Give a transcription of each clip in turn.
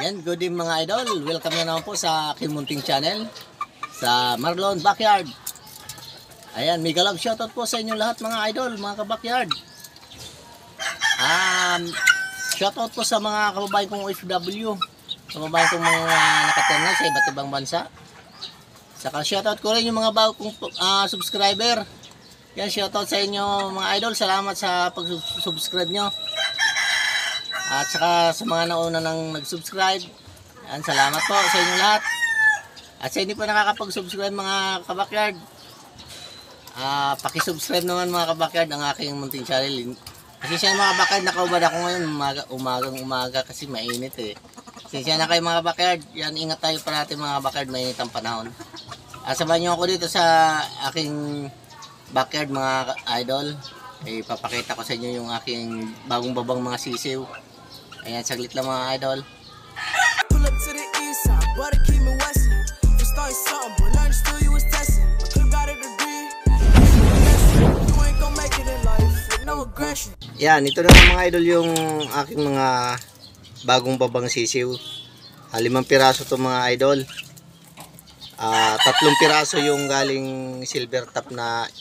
Yan, good evening mga idol. Welcome na naman po sa aking munting channel sa Marlon Backyard. Ayan, mega love shoutout po sa inyo lahat mga idol, mga ka-backyard. Shoutout po sa mga kababayan kong OFW, kababayan kong mga nakatira sa iba't ibang bansa. Saka shoutout ko rin yung mga bago kong subscriber. Yan, shoutout sa inyo mga idol. Salamat sa pag-subscribe nyo. At saka sa mga nauna nang nag-subscribe, yan, salamat po sa inyo lahat. At sa hindi pa nakakapag-subscribe mga kabakyard, paki-subscribe naman mga kabakyard ang aking munting channel. Kasi siya mga kabakyard, nakaubad ako ngayon umagang-umaga kasi mainit eh. Kasi siya na kayo mga kabakyard, yan, ingat tayo parati mga kabakyard, mainit ang panahon. Sabahan nyo ako dito sa aking backyard mga idol. Ipapakita ko sa inyo yung aking bagong babang mga sisiw. Ayan, saglit lang mga idol. Pull up to the east side, but it keep me west. You started something, but learn still you was testing. My clip got a degree. You ain't gonna make it in life with no aggression. Yan, ito na mga idol yung aking mga bagong babang sisiw. 5 piraso to mga idol. 3 piraso yung galing silver top na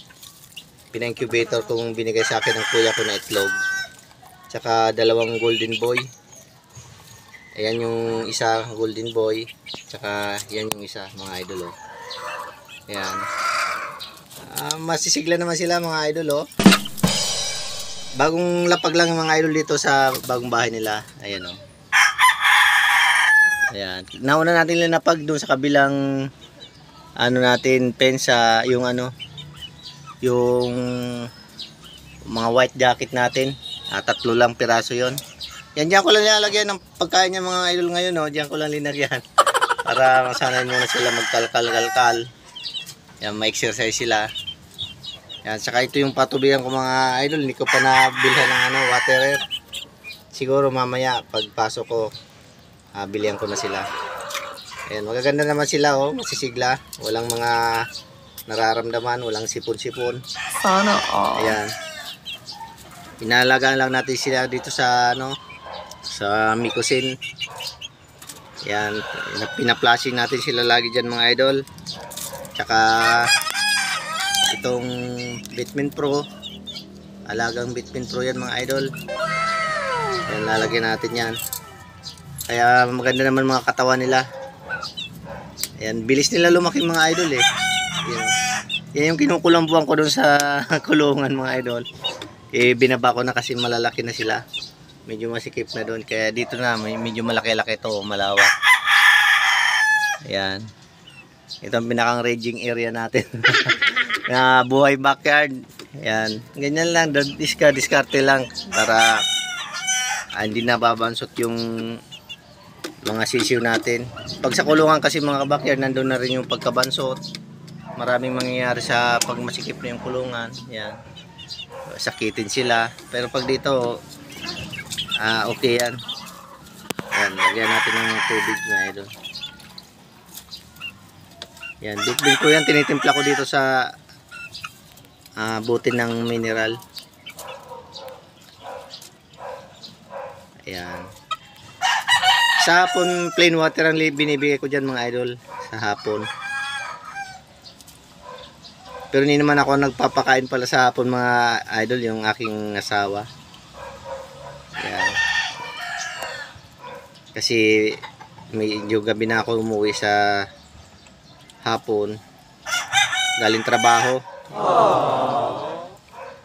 pina-incubator kung binigay sa akin ng kuya ko na itlog. Tsaka 2 golden boy. Ayan yung isa golden boy. Tsaka yan yung isa mga idol oh. Ayan. Masisigla naman sila mga idol oh. Bagong lapag lang yung mga idol dito sa bagong bahay nila. Ayan oh. Ayan. Nauna natin linapag doon sa kabilang ano natin pensa yung ano yung mga white jacket natin. 3 lang piraso yon. Yan, diyan ko lang nilalagyan ng pagkain niya mga idol ngayon no? Diyan ko lang linagyan para masanay muna sila magkalkal. Yan, ma-exercise sila. Yan, saka ito yung patubigan ko mga idol, hindi ko pa nabilhan ng ano, waterer. Siguro mamaya pagpasok ko bilihan ko na sila. Ayan, magaganda naman sila oh, masisigla, walang mga nararamdaman, walang sipon-sipon. Sana all. Ayan. Inalagaan lang natin sila dito sa ano, sa Mikusin. Ayan, pina-flashing natin sila lagi diyan mga idol. Tsaka itong Bitmin Pro, alagang Bitmin Pro yan mga idol. Ayan, lalagyan natin yan. Kaya maganda naman mga katawan nila. Ayan, bilis nila lumaki mga idol eh. Ayan, yan yung kinukulambuan ko doon sa kulungan mga idol. Binaba ko na kasi malalaki na sila. Medyo masikip na doon. Kaya dito na, medyo malaki-laki to, malawak. Ayan. Ito ang pinakang raging area natin. Buhay backyard. Ayan. Ganyan lang, diskarte lang. Para hindi na babansot yung mga sisiw natin. Pag sa kulungan kasi mga backyard, nandun na rin yung pagkabansot. Maraming mangyayari sa pag masikip na yung kulungan. Ayan. Sakitin sila, pero pag dito okay yan. Ayan, lagyan natin ng tubig na idol. Yan, big ko yan, tinitimpla ko dito sa butin ng mineral. Ayan, sa hapon plain water ang binibigay ko dyan mga idol, sa hapon. Pero hindi naman ako nagpapakain pala sa hapon mga idol, yung aking asawa. Ayan. Kasi medyo gabi na ako umuwi sa hapon. Galing trabaho.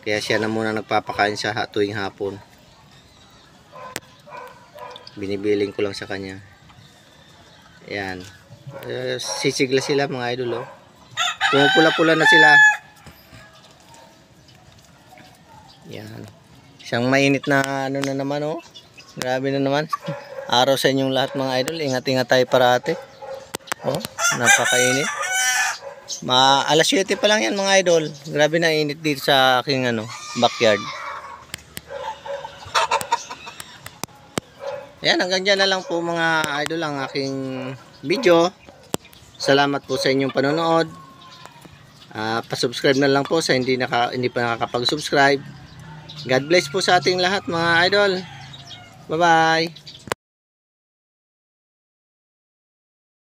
Kaya siya na muna nagpapakain sa tuwing hapon. Binibiling ko lang sa kanya. Ayan. Sisigla sila mga idol oh. Pula-pula na sila. Yan. Isang mainit na ano na naman oh. Grabe na naman. Araw sa inyong lahat mga idol. Ingat-ingat tayo parati. Oh, napakainit. Alas 7 pa lang yan mga idol. Grabe na init dito sa aking ano, backyard. Yan, hanggang dyan na lang po mga idol ang aking video. Salamat po sa inyong panonood. Pa-subscribe na lang po sa hindi pa nakakapag-subscribe. God bless po sa ating lahat mga idol. Bye-bye.